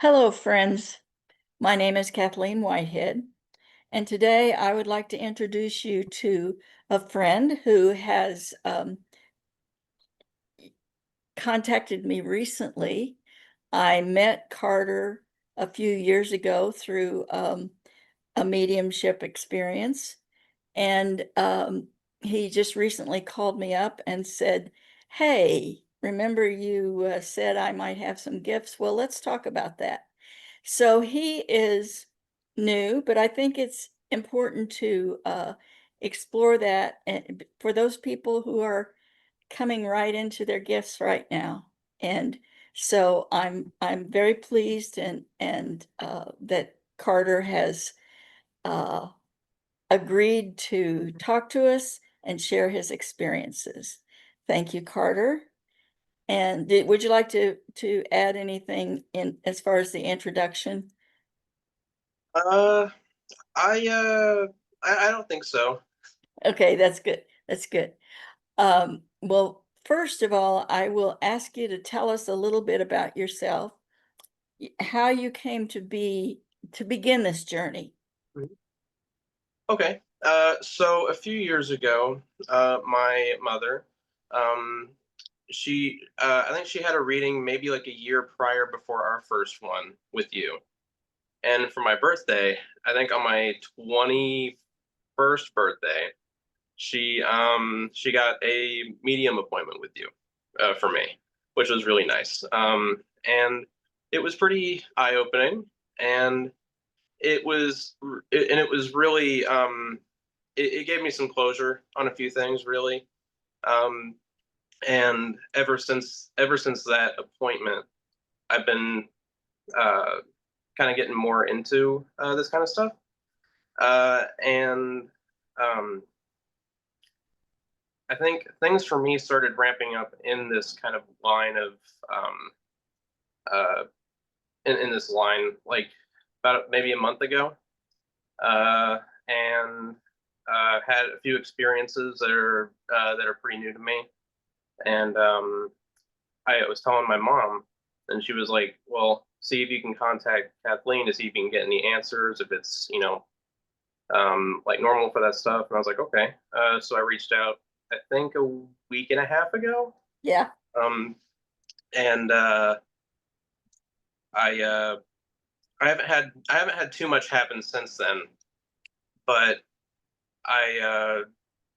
Hello, friends. My name is Kathleen Whitehead, and today I would like to introduce you to a friend who has contacted me recently. I met Carter a few years ago through a mediumship experience, and he just recently called me up and said, "Hey, remember you said I might have some gifts? Well, let's talk about that." So he is new, but I think it's important to explore that for those people who are coming right into their gifts right now. And so I'm very pleased and that Carter has uh, agreed to talk to us and share his experiences. Thank you, Carter. And would you like to add anything in as far as the introduction? Uh, I don't think so. Okay, that's good. That's good. Well, first of all, I will ask you to tell us a little bit about yourself, how you came to begin this journey. Mhm. Okay. So a few years ago, my mother, um, I think she had a reading maybe like a year prior before our first one with you. And for my birthday, I think on my 21st birthday, she got a medium appointment with you, for me, which was really nice. And it was pretty eye-opening, and it was really it gave me some closure on a few things, really. um and ever since that appointment, I've been uh kind of getting more into this kind of stuff. And um I think things for me started ramping up in this kind of line of um uh in this line, like about maybe a month ago. And Had a few experiences that are pretty new to me. And I was telling my mom, and she was like, "Well, see if you can contact Kathleen to see if you can get any answers, if it's like normal for that stuff." And I was like, "Okay." So I reached out, I think a week and a half ago. Yeah. Um, and I I haven't had too much happen since then, but I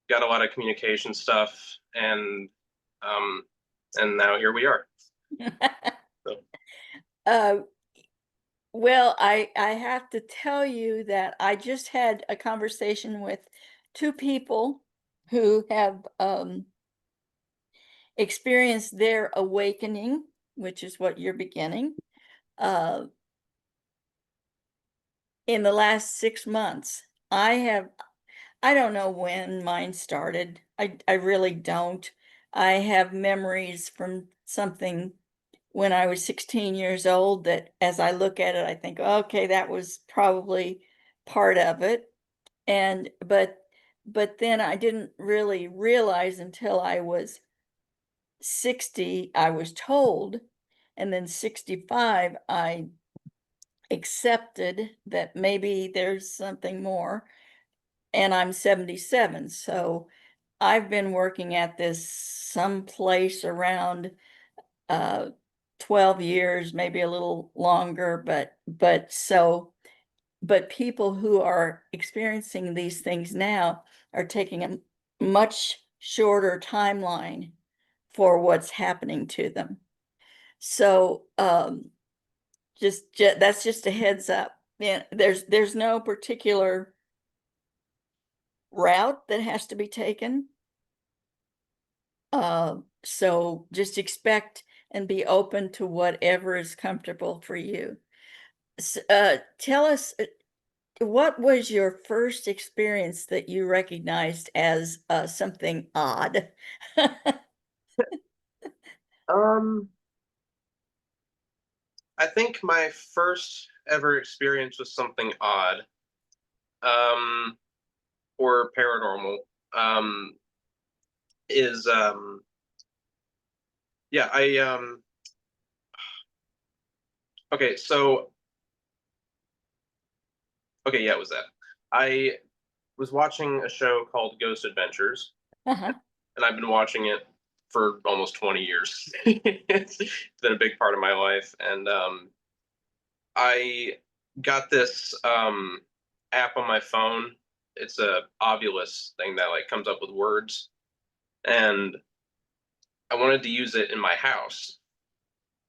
got a lot of communication stuff, um, and now here we are. So, Uh, well, I have to tell you that I just had a conversation with two people who have experienced their awakening, which is what you're beginning, uh, in the last 6 months. I don't know when mine started. I really don't. I have memories from something when I was 16 years old that as I look at it, I think, okay, that was probably part of it. And but then I didn't really realize until I was 60, I was told, and then 65, I accepted that maybe there's something more, and I'm 77. So I've been working at this someplace around uh 12 years, maybe a little longer, but people who are experiencing these things now are taking a much shorter timeline for what's happening to them. So that's just a heads up. Yeah, there's no particular route that has to be taken. So just expect and be open to whatever is comfortable for you. Tell us, what was your first experience that you recognized as something odd? um, I think my first ever experience was something odd, um, or paranormal. Um, is yeah, I Okay, so okay, yeah, it was that. I was watching a show called Ghost Adventures, Uh-huh. and I've been watching it for almost 20 years. It's been a big part of my life, and I got this app on my phone. It's a Ovulus thing that like comes up with words, and I wanted to use it in my house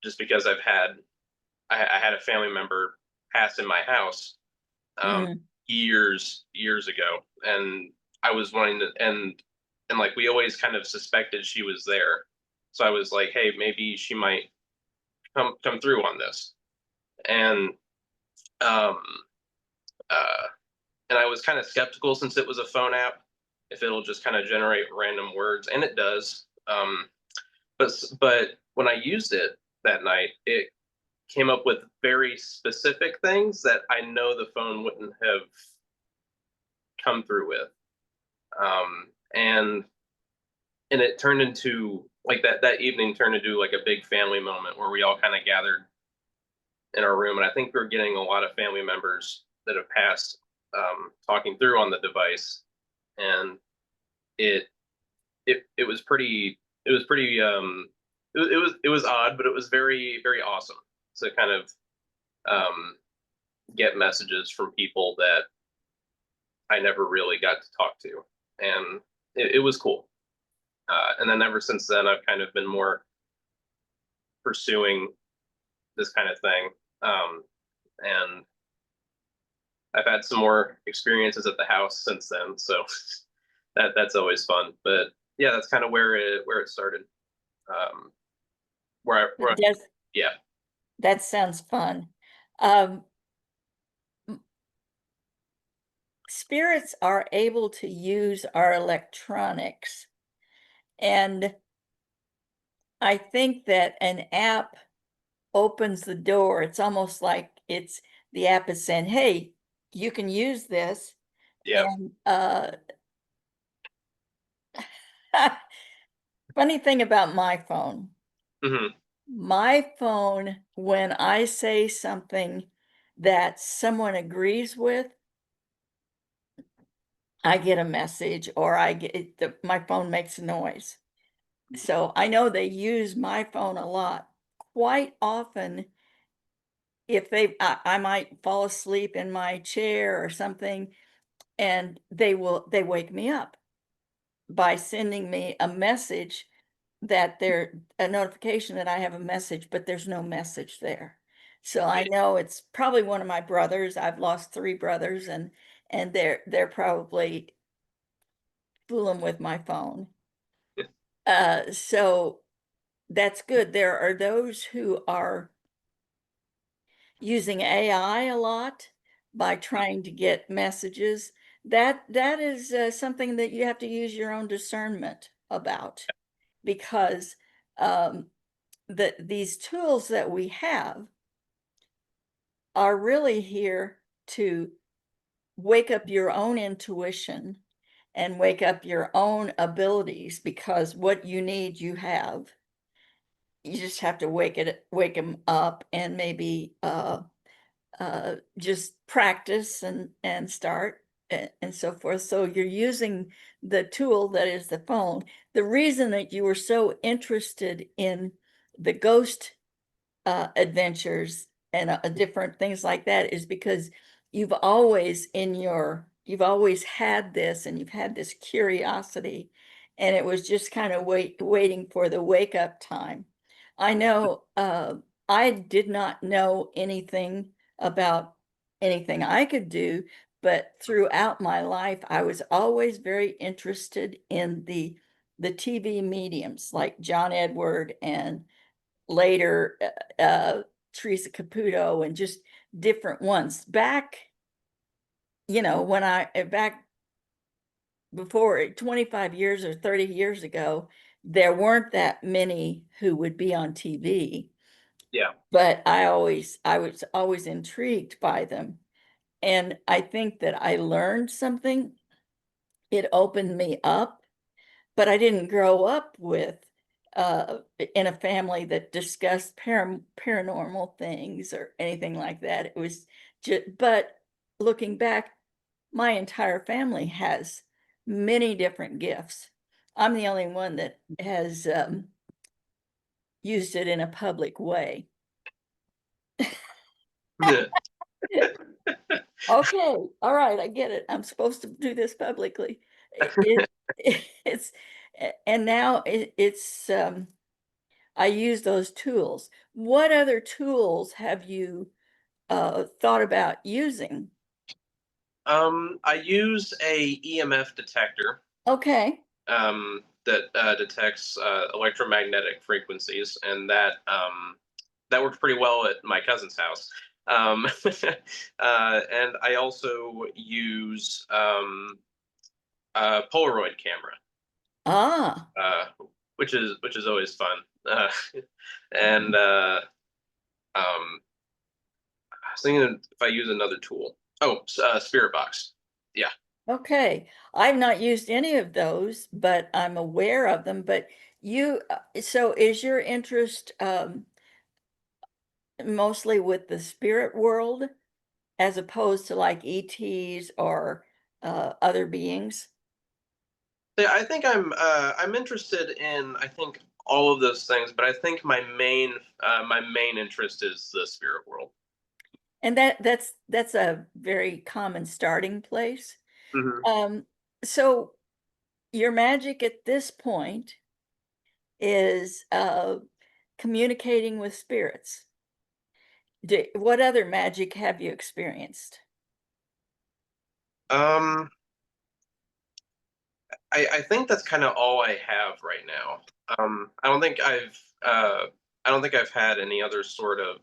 just because I had a family member pass in my house um, Mm. years ago, and I was wanting to, and like we always kind of suspected she was there, so I was like, hey, maybe she might come through on this, and um, uh, and I was kind of skeptical since it was a phone app if it'll just kind of generate random words, and it does. But when I used it that night, it came up with very specific things that I know the phone wouldn't have come through with. And it turned into like that evening turned into like a big family moment where we all kind of gathered in our room, and I think we're getting a lot of family members that have passed talking through on the device, and it it was pretty it was pretty it was odd, but it was very awesome to kind of um, get messages from people that I never really got to talk to, and it was cool. And then ever since then, I've kind of been more pursuing this kind of thing, and I've had some more experiences at the house since then, so that's always fun. But yeah, that's kind of where it started. Um, Yes, yeah, that sounds fun. Um, Spirits are able to use our electronics, and I think that an app opens the door. It's almost like it's the app is saying, "Hey, you can use this." yeah, And funny thing about hmm my phone, when I say something that someone agrees with, I get a message or my phone makes a noise. So I know they use my phone a lot. Quite often, if I might fall asleep in my chair or something, and they wake me up by sending me a message that they're a notification that I have a message, but there's no message there. So I know it's probably one of my brothers. I've lost 3 brothers, and they're probably fooling with my phone. So that's good. There are those who are using AI a lot by trying to get messages. That is, something that you have to use your own discernment about because, um, these tools that we have are really here to wake up your own intuition and wake up your own abilities because what you need, you have. You just have to wake them up and maybe, just practice and start and so forth. So you're using the tool that is the phone. The reason that you were so interested in the ghost adventures and different things like that is because you've always had this and you've had this curiosity, and it was just kind of waiting for the wake up time. I know I did not know anything about anything I could do, but throughout my life I was always very interested in the TV mediums like John Edward and later, Teresa Caputo and just different ones. Back, when back before 25 years or 30 years ago, there weren't that many who would be on TV, yeah, but I was always intrigued by them. And I think that I learned something. It opened me up, but I didn't grow up with in a family that discussed paranormal things or anything like that. It was just, but looking back, my entire family has many different gifts. I'm the only one that has used it in a public way. Okay, all right, I get it. I'm supposed to do this publicly. It's and now it's I use those tools. What other tools have you thought about using? I use a EMF detector Okay. that detects electromagnetic frequencies, and that worked pretty well at my cousin's house. Um, and I also use a Polaroid camera, Ah, uh, which is always fun. And um, I was thinking if I use another tool. Oh, Spirit Box. Yeah. okay. I've not used any of those, but I'm aware of them. But so is your interest mostly with the spirit world as opposed to like ETs or other beings? Yeah, I think I'm interested in I think all of those things, but I think my main interest is the spirit world. And that's a very common starting place. Hmm. Um, so your magic at this point is communicating with spirits. What other magic have you experienced? Um, I think that's kind of all I have right now. I don't think I've had any other sort of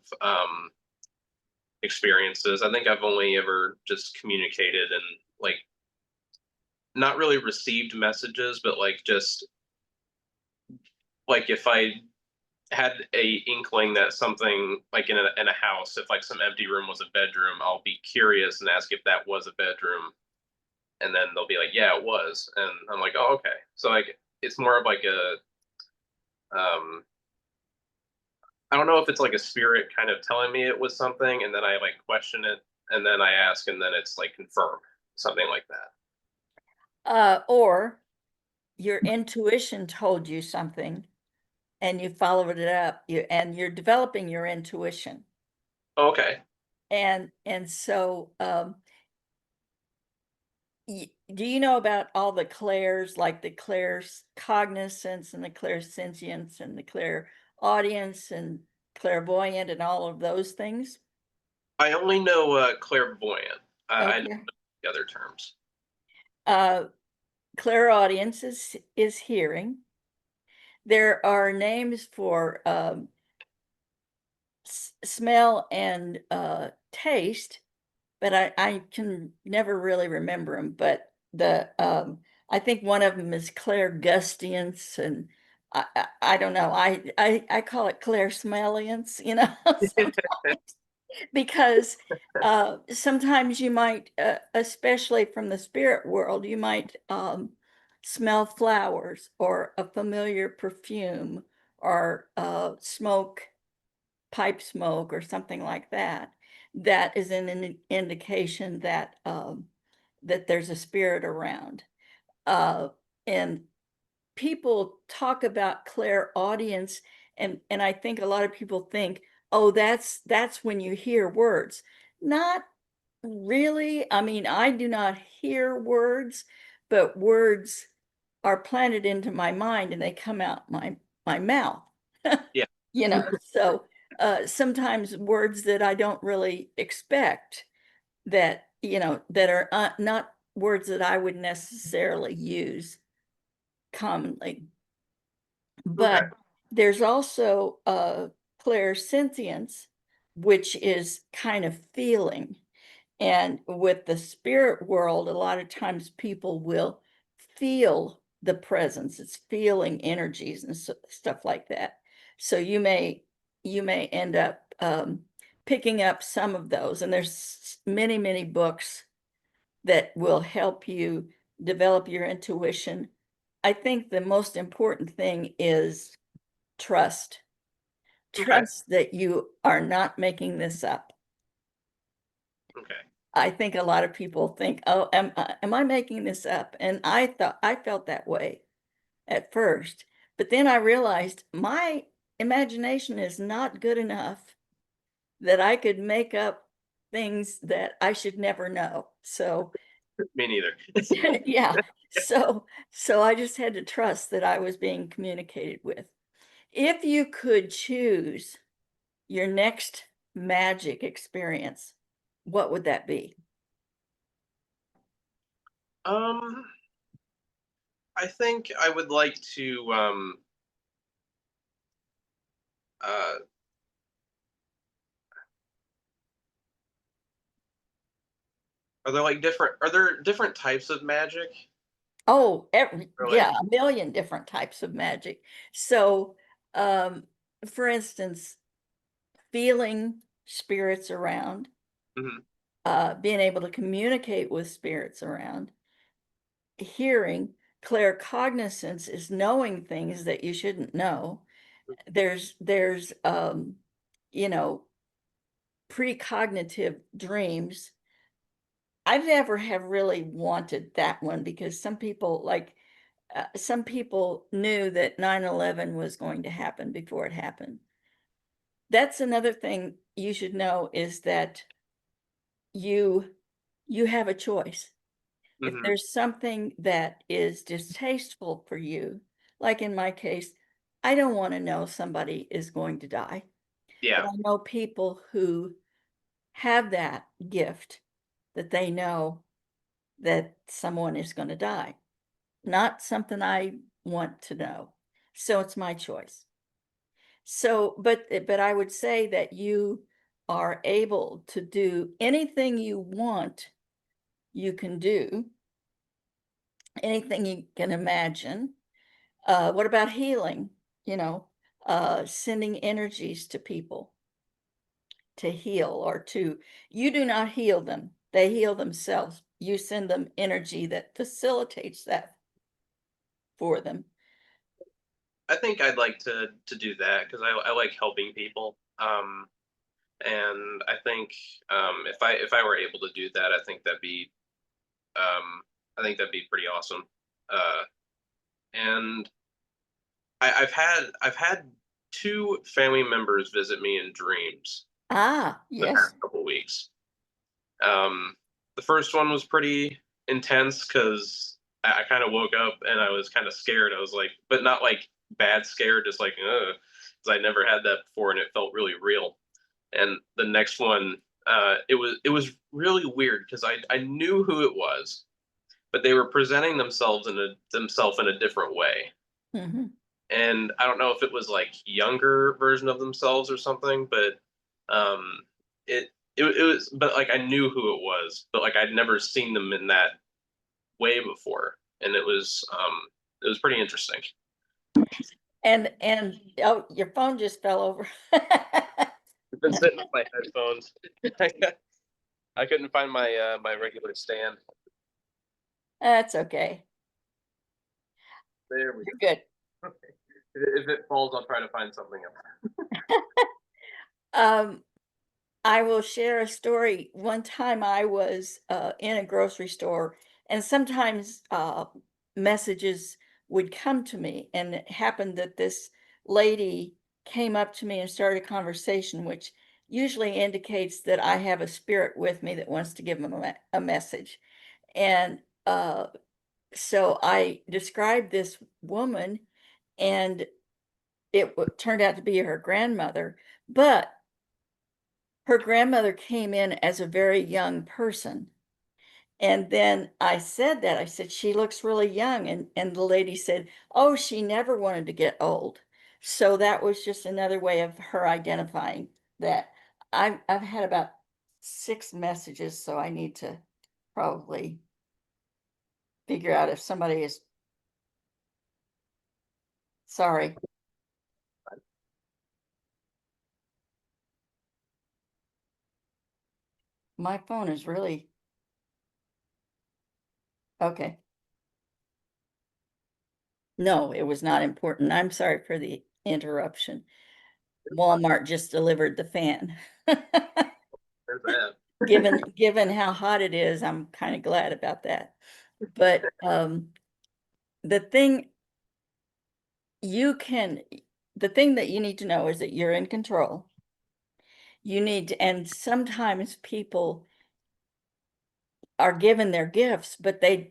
experiences. I think I've only ever just communicated and like not really received messages, but like just like if I had a inkling that something like in a house, if like some empty room was a bedroom, I'll be curious and ask if that was a bedroom, and then they'll be like, "Yeah, it was," and I'm like, "Oh, okay." So like, it's more of like um, I don't know if it's like a spirit kind of telling me it was something, and then I like question it, and then I ask, and then it's like confirmed, something like that. Or your intuition told you something and you followed it up, and you're developing your intuition. Okay. And so do you know about all the clairs, like the clairs cognizance and the clairsentience and the clairaudience and clairvoyant and all of those things? I only know clairvoyant. I know Okay. the other terms. Uh, clairaudience is hearing. There are names for smell and taste, but I can never really remember them. But I think one of them is clairgustience, and I don't know. I call it clairsmellience, sometimes because sometimes you might, especially from the spirit world, you might smell flowers or a familiar perfume or smoke, pipe smoke or something like that. That is an indication that that there's a spirit around. Uh, and people talk about clairaudience, and I think a lot of people think, oh, that's when you hear words. Not really. I mean, I do not hear words, but words are planted into my mind and they come out my mouth. Yeah. So sometimes words that I don't really expect, that are not words that I would necessarily use commonly. Okay. But there's also clairsentience, which is kind of feeling. And with the spirit world, a lot of times people will feel the presence. It's feeling energies and stuff like that. So you may end up picking up some of those. And there's many, many books that will help you develop your intuition. I think the most important thing is trust. Okay. Trust that you are not making this up. Okay. I think a lot of people think, "Oh, am I making this up?" And I felt that way at first, but then I realized my imagination is not good enough that I could make up things that I should never know. So, Me neither. yeah, so I just had to trust that I was being communicated with. If you could choose your next magic experience, what would that be? Um, I think I would like to uh are there different types of magic? Oh, every Or yeah, like a million different types of magic. So, um, for instance, feeling spirits around, mhm, being able to communicate with spirits around, hearing, claircognizance is knowing things that you shouldn't know. There's you know, precognitive dreams. I never have really wanted that one because some people knew that 9/11 was going to happen before it happened. That's another thing you should know is that you you have a choice. If mhm, there's something that is distasteful for you, like in my case, I don't wanna know somebody is going to die, but yeah. I know people who have that gift that they know that someone is gonna die. Not something I want to know. So it's my choice. So, but I would say that you are able to do anything you want, you can do, anything you can imagine. What about healing? You know, sending energies to people to heal or to, you do not heal them. They heal themselves. You send them energy that facilitates that for them. I think I'd like to do that because I like helping people. And I think if I were able to do that, um I think that'd be pretty awesome. Uh, and I've had two family members visit me in dreams Ah, the past yes. couple weeks. Um, the first one was pretty intense because I kind of woke up and I was kind of scared. I was like, but not like bad scared, just like, because I never had that before and it felt really real. And the next one, it was really weird because I knew who it was, but they were presenting themselves in a different way. Mhm. And I don't know if it was like younger version of themselves or something, but um, it was, but like I knew who it was, but like I'd never seen them in that way before, and it was pretty interesting. And oh, your phone just fell over. I've been sitting with my headphones. I couldn't find my my regular stand. That's okay. There we You're good. go. If it falls, I'll try to find something else. Um, I will share a story. One time I was in a grocery store, and sometimes messages would come to me, and it happened that this lady came up to me and started a conversation, which usually indicates that I have a spirit with me that wants to give them a message. And so I described this woman, and turned out to be her grandmother, but her grandmother came in as a very young person. And then I said that, I said, "She looks really young." And the lady said, "Oh, she never wanted to get old." So that was just another way of her identifying that. I've had about 6 messages, so I need to probably figure out if somebody is sorry. My phone is really okay. No, it was not important. I'm sorry for the interruption. Walmart just delivered the fan. There's that. Given how hot it is, I'm kind of glad about that. But the thing you can, the thing that you need to know is that you're in control. You need to, and sometimes people are given their gifts, but they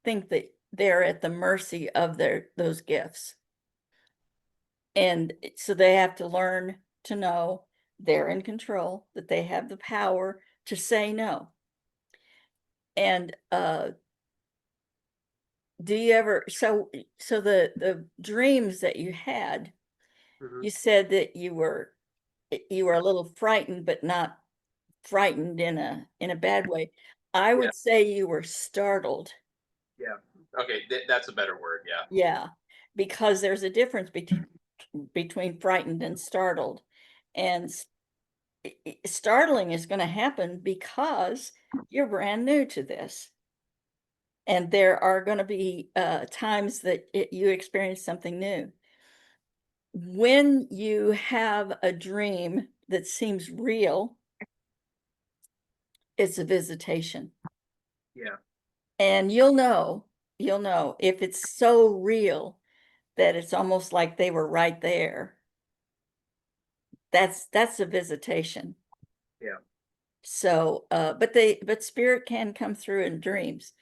think that they're at the mercy of those gifts. And so they have to learn to know they're in control, that they have the power to say no. And do you ever, so the dreams that you had, Hmm. you said that you were a little frightened, but not frightened in a bad way. I Yeah, would say you were startled. yeah. Okay, that's a better word. Yeah. Yeah, because there's a difference between frightened and startled. And startling is going to happen because you're brand new to this. And there are going to be times that you experience something new. When you have a dream that seems real, it's a visitation. Yeah. And you'll know if it's so real that it's almost like they were right there. That's a visitation. Yeah. So, but spirit can come through in dreams.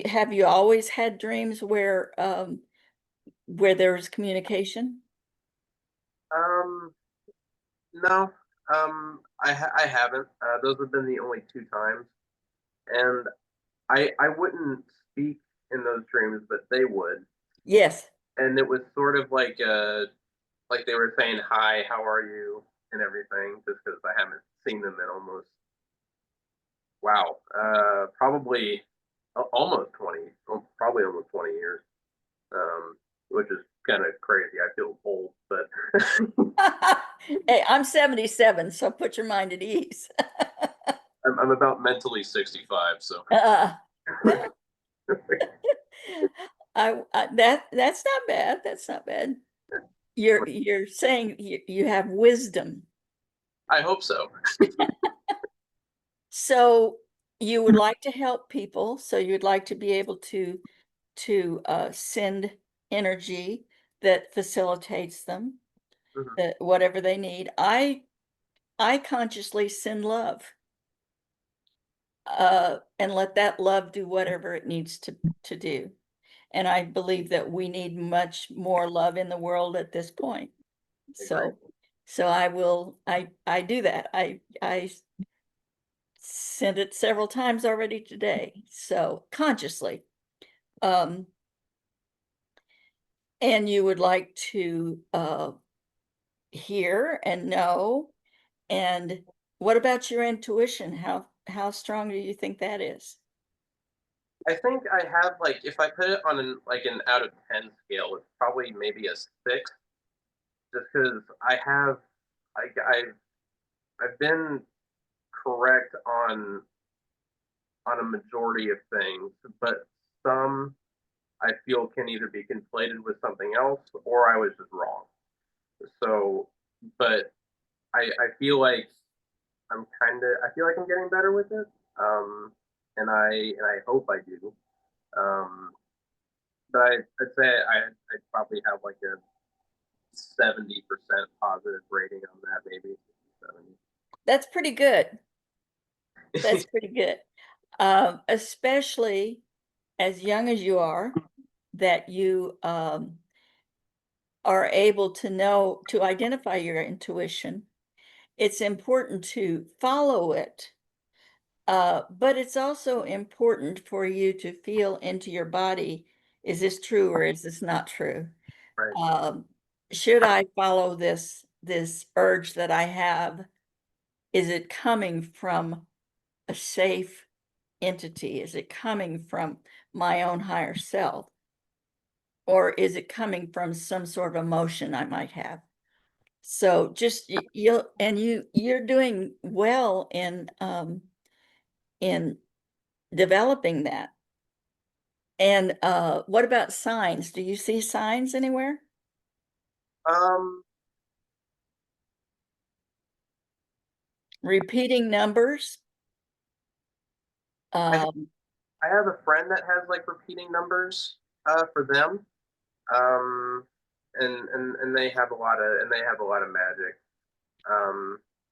Have you always had dreams where there was communication? Um, no. I haven't. Those have been the only two times, and I wouldn't speak in those dreams, but they would, Yes. and it was sort of like they were saying hi, how are you, and everything, just because I haven't seen them in almost wow, probably almost 20, probably almost 20 years, which is kind of crazy. I feel old, but Hey, I'm 77, so put your mind at ease. I'm about mentally 65, so Uh, well, that's not bad. That's not bad. You're saying you have wisdom. I hope so. So you would like to help people, so you'd like to be able to send energy that facilitates them, Mhm. that whatever they need. I consciously send love, and let that love do whatever it needs to do. And I believe that we need much more love in the world at this point. I agree. So, I do that. I sent it several times already today. So consciously. Um, and you would like to hear and know. And what about your intuition? How strong do you think that is? I think I have like if I put it on an out of 10 scale, it's probably maybe a 6, just because I've I've been correct on a majority of things, but some I feel can either be conflated with something else or I was just wrong. So, but I feel like I feel like I'm getting better with it. Um, and I hope I do. Um, but I'd say I'd probably have like a 70% positive rating on that, maybe 70. That's pretty good. That's pretty good. Especially as young as you are, that you are able to know to identify your intuition. It's important to follow it, but it's also important for you to feel into your body, is this true or is this not true? Right, Um, should I follow this urge that I have? Is it coming from a safe entity? Is it coming from my own higher self? Or is it coming from some sort of emotion I might have? So just you're doing well in developing that. And what about signs? Do you see signs anywhere? Um, Repeating numbers? I think Um, I have a friend that has like repeating numbers for them. Um, and they have a lot of magic.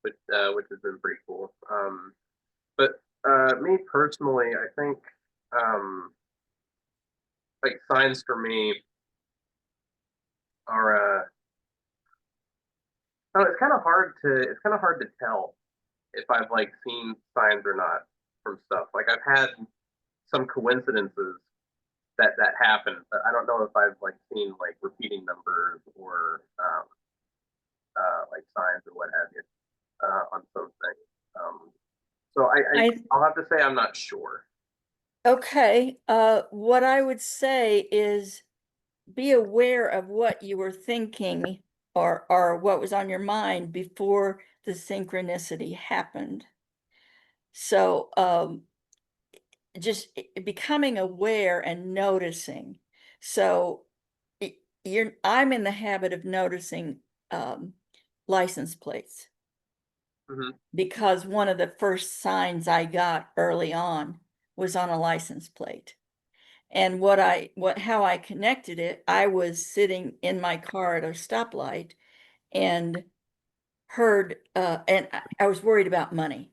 Which has been pretty cool. But me personally, I think um like signs for me are oh, it's kind of hard to tell if I've like seen signs or not from stuff. Like I've had some coincidences that happen, but I don't know if I've like seen like repeating numbers or like signs or what have you on something. Um, so I I'll have to say I'm not sure. Okay, what I would say is be aware of what you were thinking or what was on your mind before the synchronicity happened. So, just becoming aware and noticing. So, I'm in the habit of noticing um, license plates Hmm. because one of the first signs I got early on was on a license plate. And how I connected it, I was sitting in my car at a stoplight and heard, and I was worried about money.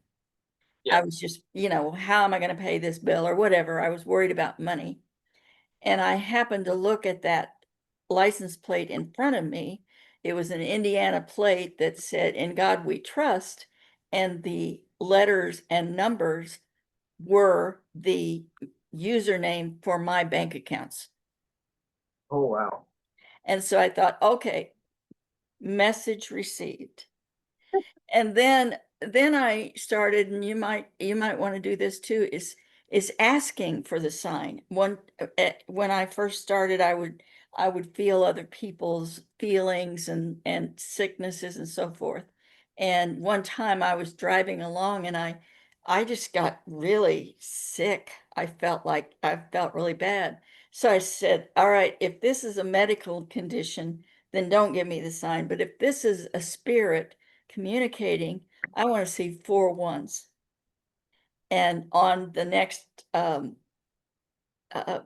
Yeah. I was just, how am I going to pay this bill or whatever? I was worried about money. And I happened to look at that license plate in front of me. It was an Indiana plate that said, "In God We Trust." And the letters and numbers were the username for my bank accounts. Oh wow. And so I thought, okay, message received. And then I started, and you might want to do this too, is asking for the sign. When I first started, I would feel other people's feelings and sicknesses and so forth. And one time I was driving along and I just got really sick. I felt really bad. So I said, all right, if this is a medical condition, then don't give me the sign. But if this is a spirit communicating, I want to see 4 ones. And on the next uh,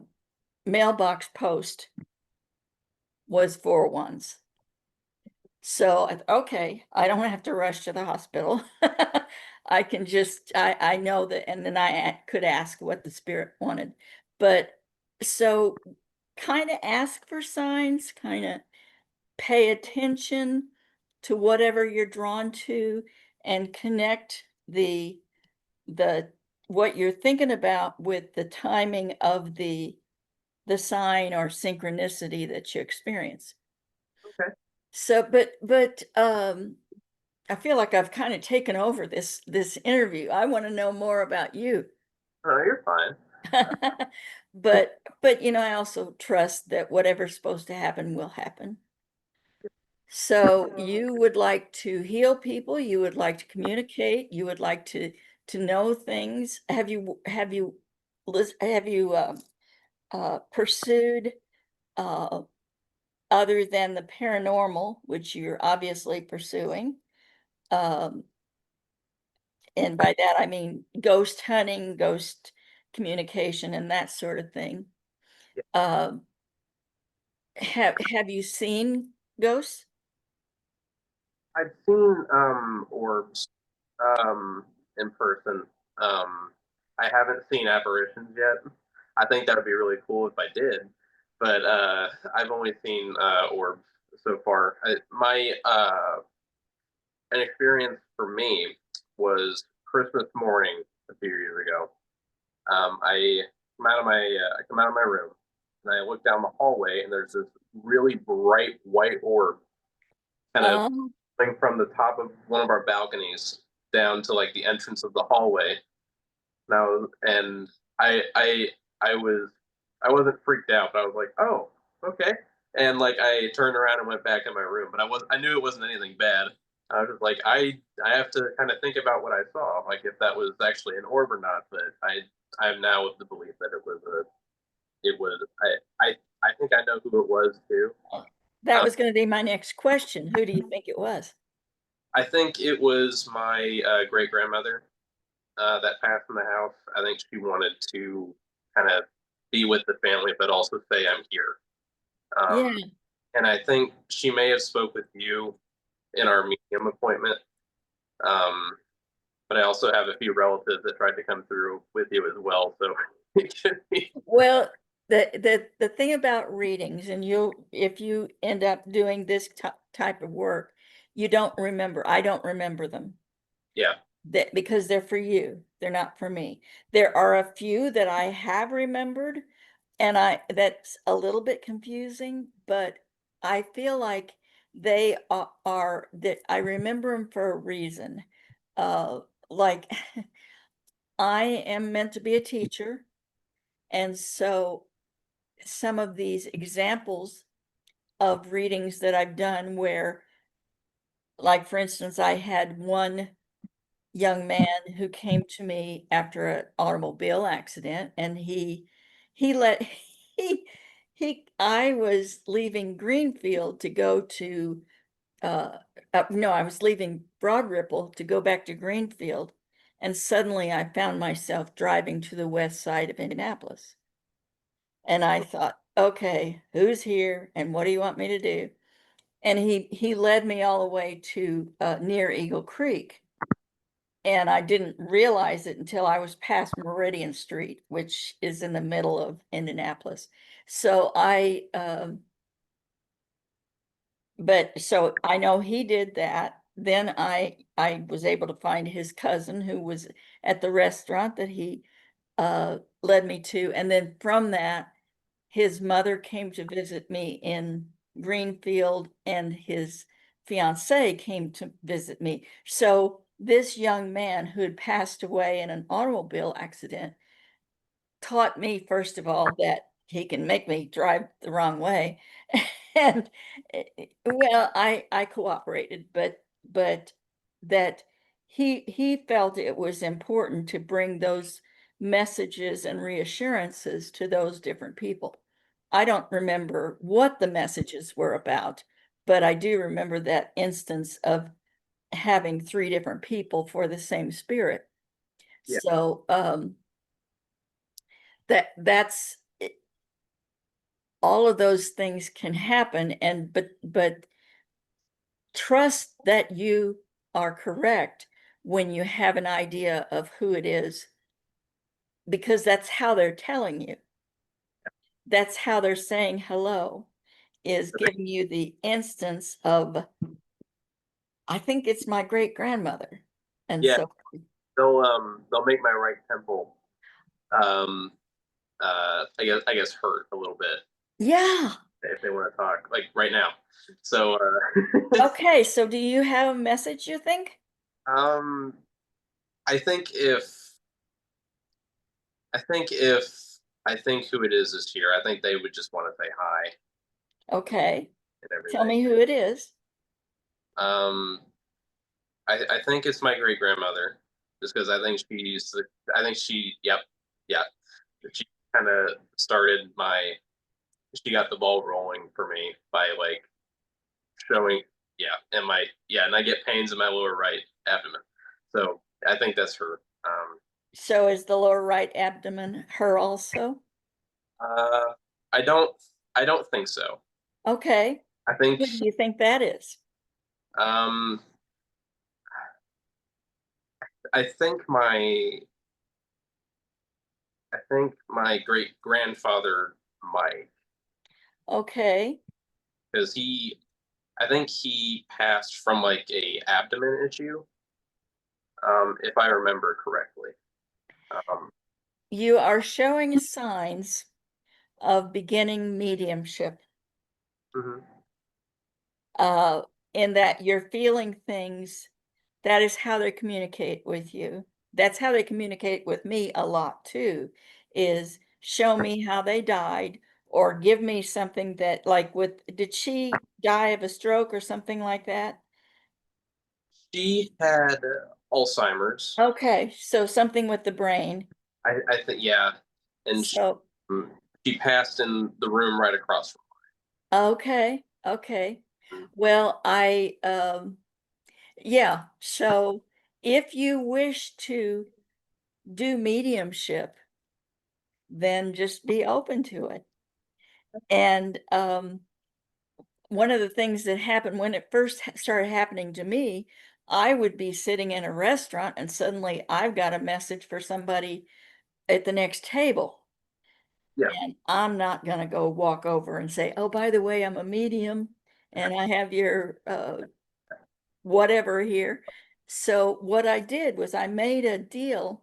mailbox post was 4 ones. So okay, I don't have to rush to the hospital. I know that, and then could ask what the spirit wanted. But so kind of ask for signs, kind of pay attention to whatever you're drawn to and connect the what you're thinking about with the timing of the sign or synchronicity that you experience. Okay. So, but I feel like I've kind of taken over this interview. I want to know more about you. No, you're fine. But I also trust that whatever's supposed to happen will happen. So you would like to heal people, you would like to communicate, you would like to know things. Have you pursued uh, other than the paranormal, which you're obviously pursuing? Um, and by that I mean ghost hunting, ghost communication, and that sort of thing. Yeah. Um, have you seen ghosts? I've seen orbs um in person. Um, I haven't seen apparitions yet. I think that would be really cool if I did, but I've only seen orbs so far. My an experience for me was Christmas morning a few years ago. I come out of my room and I look down the hallway and there's this really bright white orb kind of Um, coming from the top of one of our balconies down to like the entrance of the hallway. Now and I was I wasn't freaked out, but I was like, oh, okay. And like I turned around and went back in my room, but I knew it wasn't anything bad. I was just like, I have to kind of think about what I saw, like if that was actually an orb or not. But I'm now of the belief that it was I I think I know who it was too. That was going to be my next question. Who do you think it was? I think it was my great grandmother that passed in the house. I think she wanted to kind of be with the family, but also say, "I'm here." Yeah. And I think she may have spoke with you in our medium appointment. Um, but I also have a few relatives that tried to come through with you as well. So it could be, Well, the thing about readings, and you if you end up doing this type of work, you don't remember. I don't remember them. yeah, That because they're for you. They're not for me. There are a few that I have remembered, and I that's a little bit confusing, but I feel like they are that I remember them for a reason. Uh, like I am meant to be a teacher, and so some of these examples of readings that I've done where, like for instance, I had one young man who came to me after an automobile accident, and he let he I was leaving Greenfield to go to no, I was leaving Broad Ripple to go back to Greenfield, and suddenly I found myself driving to the west side of Indianapolis. And I thought, okay, who's here and what do you want me to do? And he led me all the way to near Eagle Creek. And I didn't realize it until I was past Meridian Street, which is in the middle of Indianapolis. So but so I know he did that. Then I was able to find his cousin who was at the restaurant that he led me to. And then from that, his mother came to visit me in Greenfield, and his fiance came to visit me. So this young man who had passed away in an automobile accident taught me, first of all, that he can make me drive the wrong way. And well, I cooperated, but that he felt it was important to bring those messages and reassurances to those different people. I don't remember what the messages were about, but I do remember that instance of having three different people for the same spirit. yeah, So that's all of those things can happen, and but trust that you are correct when you have an idea of who it is, because that's how they're telling you. That's how they're saying hello, is giving you the instance of, I think it's my great grandmother. And yeah. so, They'll make my right temple. Um, I guess hurt a little bit yeah. if they want to talk like right now. So Okay. So, do you have a message you think? um, I think if I think who it is here, I think they would just want to say hi Okay. and Tell everything. me who it is. Um, I think it's my great grandmother, just because I think she, yep, yeah, she kind of started she got the ball rolling for me by like showing, yeah, and I get pains in my lower right abdomen. So I think that's her. So, is the lower right abdomen her also? Uh, I don't think so. Okay. I think, Who do you think that is? um, I think my, I think my great grandfather might, Okay. because I think he passed from like a abdomen issue, if I remember correctly. Um, You are showing signs of beginning mediumship, mhm. uh, in that you're feeling things. That is how they communicate with you. That's how they communicate with me a lot too, is show me how they died, or give me something that, like, did she die of a stroke or something like that? She had Alzheimer's. Okay, so something with the brain. I think, yeah, and So, mm, she passed in the room right across from. okay, Okay. Well, yeah, so if you wish to do mediumship, then just be open to it. And one of the things that happened when it first started happening to me, I would be sitting in a restaurant and suddenly I've got a message for somebody at the next table. Yeah. And I'm not going to go walk over and say, oh, by the way, I'm a medium and I have your whatever here. So what I did was I made a deal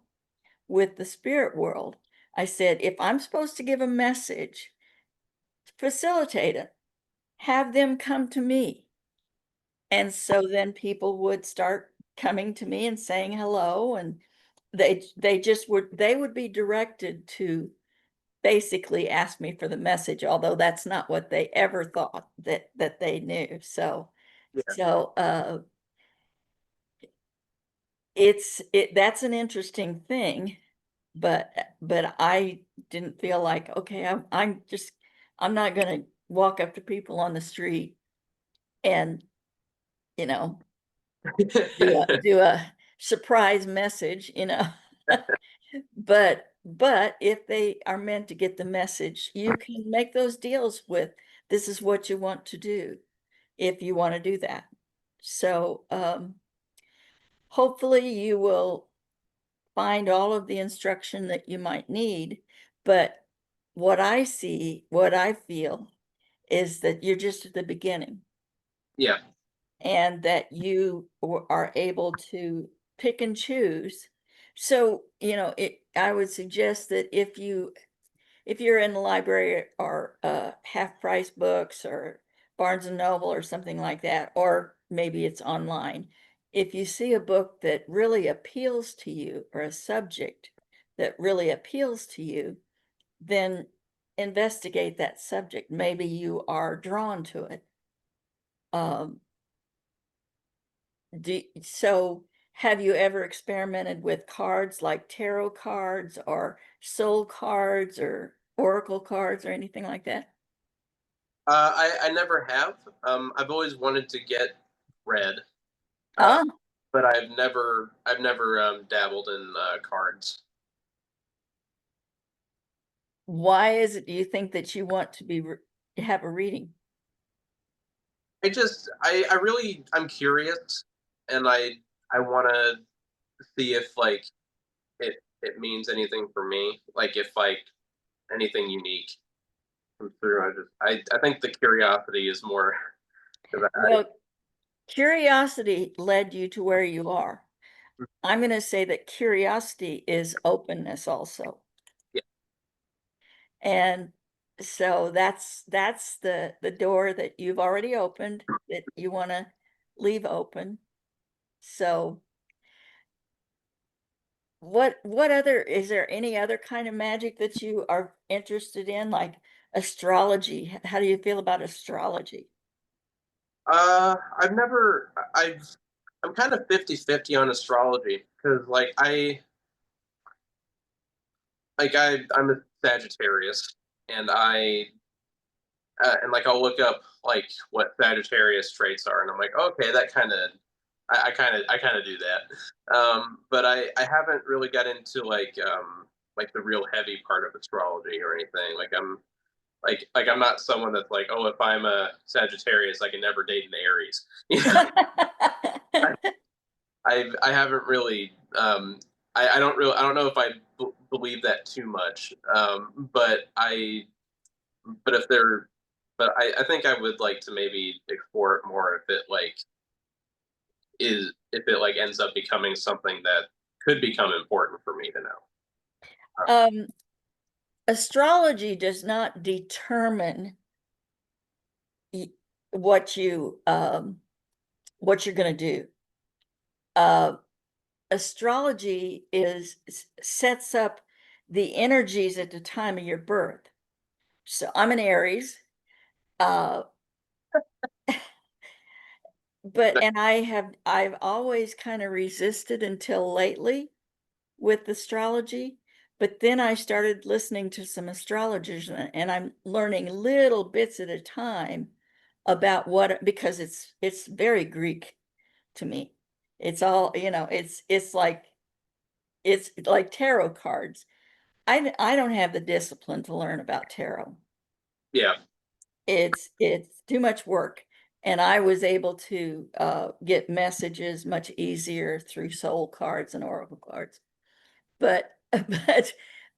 with the spirit world. I said, if I'm supposed to give a message, facilitate it, have them come to me. And so then people would start coming to me and saying hello, and they just would they would be directed to basically ask me for the message, although that's not what they ever thought that they knew. So Yeah. so that's an interesting thing, but I didn't feel like, okay, I'm not gonna walk up to people on the street and, you know, do a surprise message, you know? But if they are meant to get the message, you can make those deals with, this is what you want to do, if you wanna do that. So, hopefully you will find all of the instruction that you might need, but what I feel is that you're just at the beginning Yeah. and that you are able to pick and choose. So, I would suggest that if you're in the library or half price books or Barnes and Noble or something like that, or maybe it's online, if you see a book that really appeals to you or a subject that really appeals to you, then investigate that subject. Maybe you are drawn to it. Um, so have you ever experimented with cards like tarot cards or soul cards or oracle cards or anything like that? I never have. I've always wanted to get read, uh, Ah, but I've never dabbled in cards. why is it do you think that you want to have a reading? I'm curious, and I want to see if like it means anything for me. Like if like anything unique comes through. I think the curiosity is more. 'Cause Well, curiosity led you to where you are. I'm going to say that curiosity is openness also. yeah, And so that's the door that you've already opened that you want to leave open. So what other is there any other kind of magic that you are interested in, like astrology? How do you feel about astrology? I've never. I'm kind of 50-50 on astrology because I'm a Sagittarius, and I'll look up like what Sagittarius traits are, and I'm like, okay, that kind of I kind of do that. But I haven't really got into like the real heavy part of astrology or anything. Like I'm not someone that's like, oh, if I'm a Sagittarius, I can never date an Aries. I, I haven't really. I don't know if believe that too much. But if they're but I think I would like to maybe explore it more if it like ends up becoming something that could become important for me to know. Um, astrology does not determine y- what what you're going to do. Uh, astrology sets up the energies at the time of your birth. So I'm an Aries, uh, but But and I've always kind of resisted until lately with astrology. But then I started listening to some astrologers, and I'm learning little bits at a time about what, because it's very Greek to me. It's all, it's like tarot cards. I don't have the discipline to learn about tarot. Yeah. It's too much work. And I was able to get messages much easier through soul cards and oracle cards. But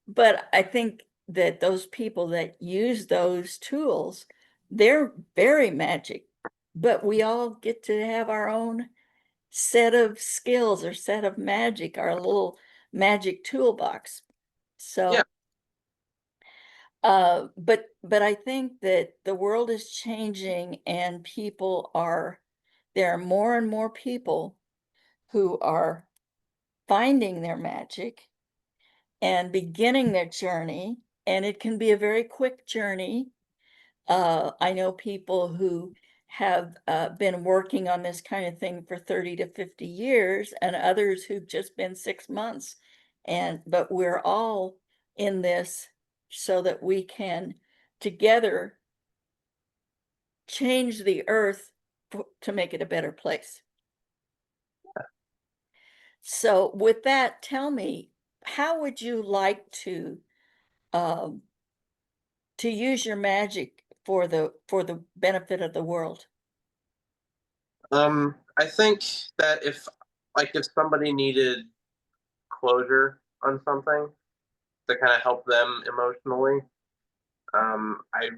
but I think that those people that use those tools, they're very magic. But we all get to have our own set of skills or set of magic, our little magic toolbox. Yeah. So but I think that the world is changing and there are more and more people who are finding their magic and beginning their journey, and it can be a very quick journey. I know people who have been working on this kind of thing for 30 to 50 years, and others who've just been 6 months. But we're all in this so that we can together change the earth to make it a better place. So, with that, tell me, how would you like um, to use your magic for the benefit of the world? I think that if somebody needed closure on something to kind of help them emotionally, I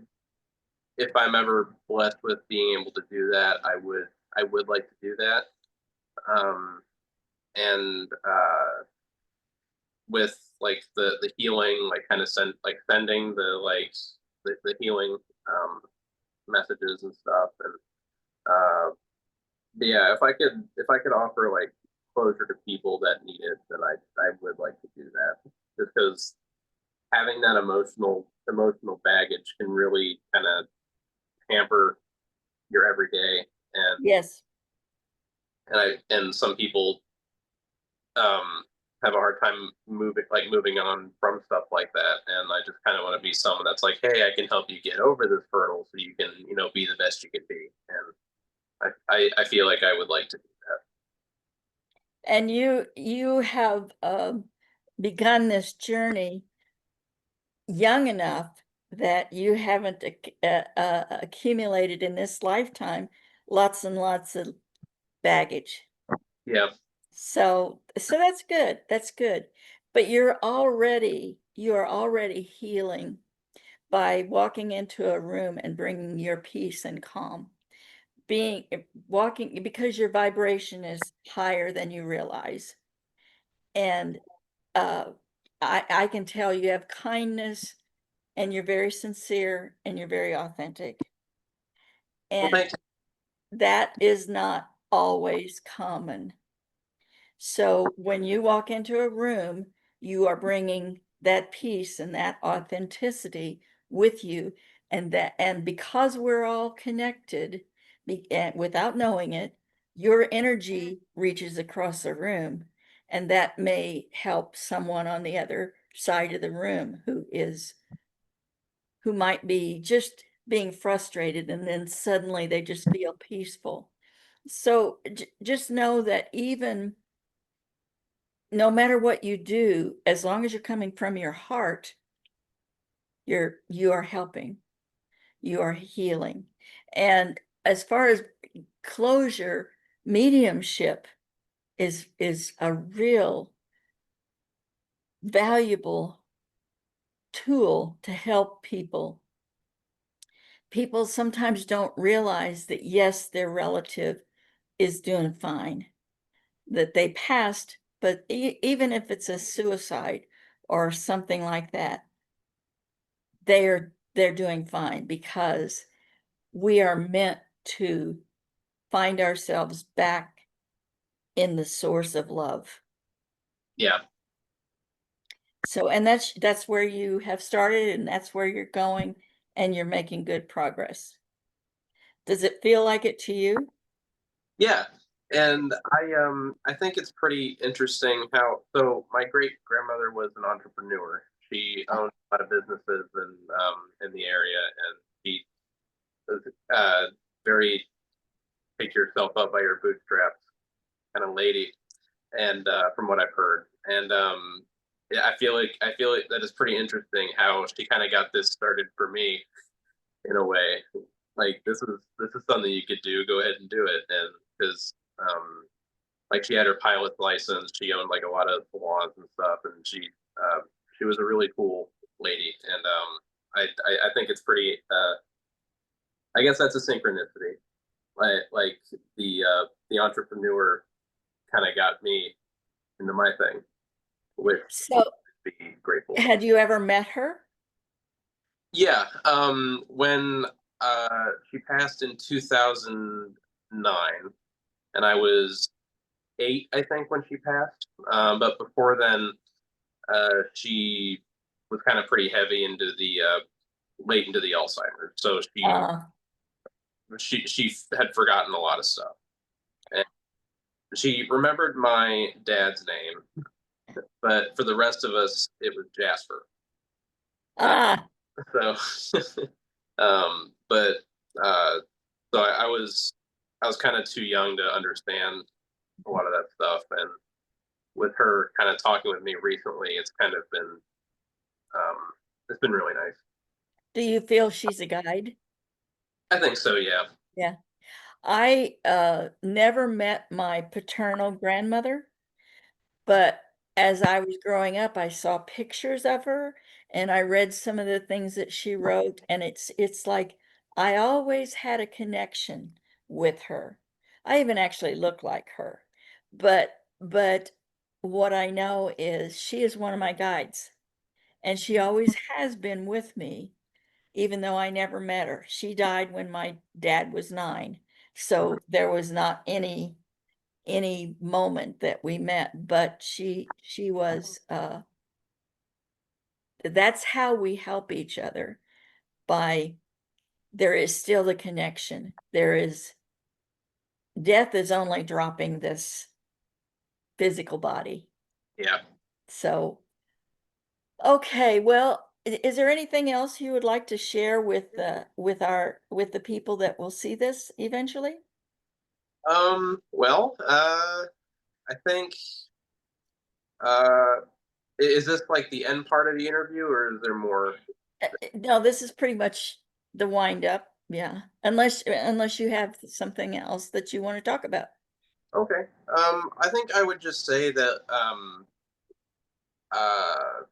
if I'm ever blessed with being able to do that, I would like to do that. Um, and with like the healing, like kind of sending the healing um, messages and stuff, and but yeah, if I could offer like closure to people that need it, then I would like to do that. Just because having that emotional baggage can really kind of hamper your everyday, and Yes. some people um have a hard time moving on from stuff like that, and I just kind of want to be someone that's like, hey, I can help you get over this hurdle so you can be the best you can be, and I feel like I would like to do that. And you have begun this journey young enough that you haven't accumulated in this lifetime lots and lots of baggage. Yeah. So that's good. That's good. But you are already healing by walking into a room and bringing your peace and calm. Walking because your vibration is higher than you realize. And uh, I can tell you have kindness and you're very sincere and you're very authentic. Well, And thanks. that is not always common. So when you walk into a room, you are bringing that peace and that authenticity with you. And because we're all connected, and without knowing it, your energy reaches across the room. And that may help someone on the other side of the room who might be just being frustrated and then suddenly they just feel peaceful. So just know that even no matter what you do, as long as you're coming from your heart, you are helping, you are healing. And as far as closure, mediumship is a real valuable tool to help people. People sometimes don't realize that yes, their relative is doing fine, that they passed, but even if it's a suicide or something like that, they're doing fine because we are meant to find ourselves back in the source of love. Yeah. So, and that's where you have started and that's where you're going and you're making good progress. Does it feel like it to you? Yeah, and I think it's pretty interesting how my great grandmother was an entrepreneur. She owned a lot of businesses in the area, and she was very pick yourself up by your bootstraps kind of lady, and from what I've heard, and yeah, I feel like that is pretty interesting how she kind of got this started for me in a way. Like this is something you could do. Go ahead and do it, and because like she had her pilot's license, she owned like a lot of salons and stuff, and uh, she was a really cool lady, and I think it's pretty. I guess that's a synchronicity. Like the entrepreneur kind of got me into my thing, which So I'd be grateful. had you ever met her? Yeah, when she passed in 2009, and I was 8, I think, when she passed. But before then, she was kind of pretty heavy into the late into the Alzheimer's, so Uh, she had forgotten a lot of stuff, and she remembered my dad's name, but for the rest of us, it was Jasper. Uh, ah, so, but so I was kind of too young to understand a lot of that stuff, and with her kind of talking with me recently, um, it's been really nice. do you feel she's a guide? I think so, yeah. Yeah. I never met my paternal grandmother, but as I was growing up, I saw pictures of her and I read some of the things that she wrote, and it's like I always had a connection with her. I even actually look like her. But what I know is she is one of my guides, and she always has been with me even though I never met her. She died when my dad was 9, so there was not any moment that we met, but she was, that's how we help each other, by there is still a connection. There is death is only dropping this physical body. Yeah. So, okay, well, is there anything else you would like to share with with the people that will see this eventually? Well, I think, is this like the end part of the interview, or is there more? No, this is pretty much the wind up, yeah, unless you have something else that you wanna talk about. Okay. I think I would just say that uh,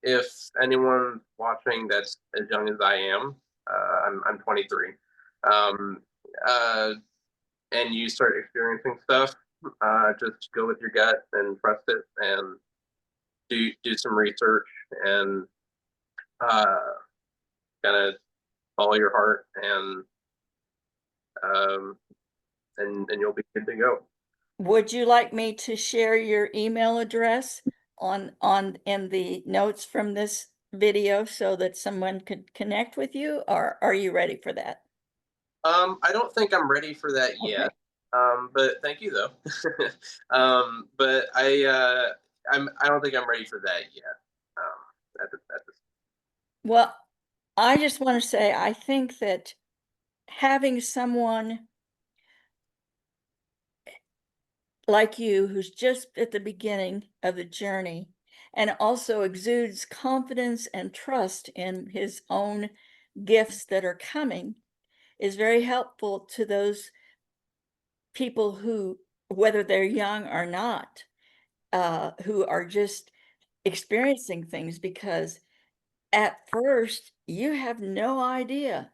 if anyone watching that's as young as I am, I'm 23, um, uh, and you start experiencing stuff, just go with your gut and trust it, and do some research, and uh, kind of follow your heart, um, and you'll be good to go. Would you like me to share your email address on in the notes from this video so that someone could connect with you, or are you ready for that? I don't think I'm ready for that Okay. yet. But thank you though. But I don't think I'm ready for that yet. At this. Well, I just wanna say I think that having someone like you who's just at the beginning of the journey and also exudes confidence and trust in his own gifts that are coming is very helpful to those people who, whether they're young or not, who are just experiencing things, because at first you have no idea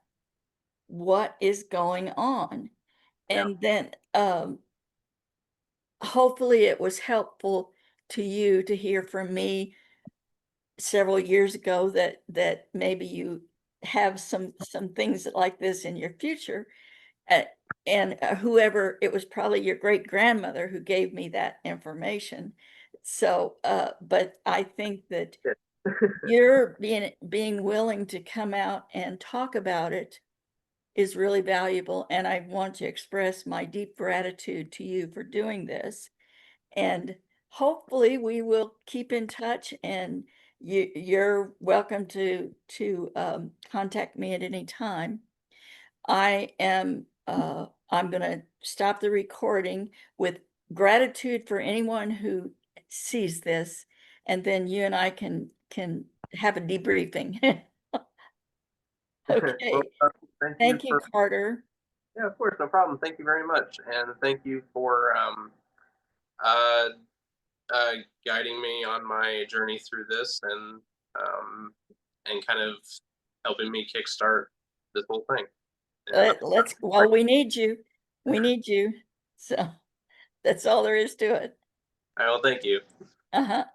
what is going on. Yeah. And then hopefully it was helpful to you to hear from me several years ago that maybe you have some things like this in your future. Uh, and whoever, it was probably your great grandmother who gave me that information. So, but I think that Yeah. you're being willing to come out and talk about it is really valuable, and I want to express my deep gratitude to you for doing this. And hopefully we will keep in touch, and you're welcome to contact me at any time. I am I'm gonna stop the recording with gratitude for anyone who sees this, and then you and I can have a debriefing. Well, Okay. thank you Thank you, for, Carter. yeah, of course, no problem. Thank you very much, and thank you for uh, uh, guiding me on my journey through this, um, and kind of helping me kickstart this whole thing. And Well, we need you. We need you. So that's all there is to it. I will thank you. Uh-huh.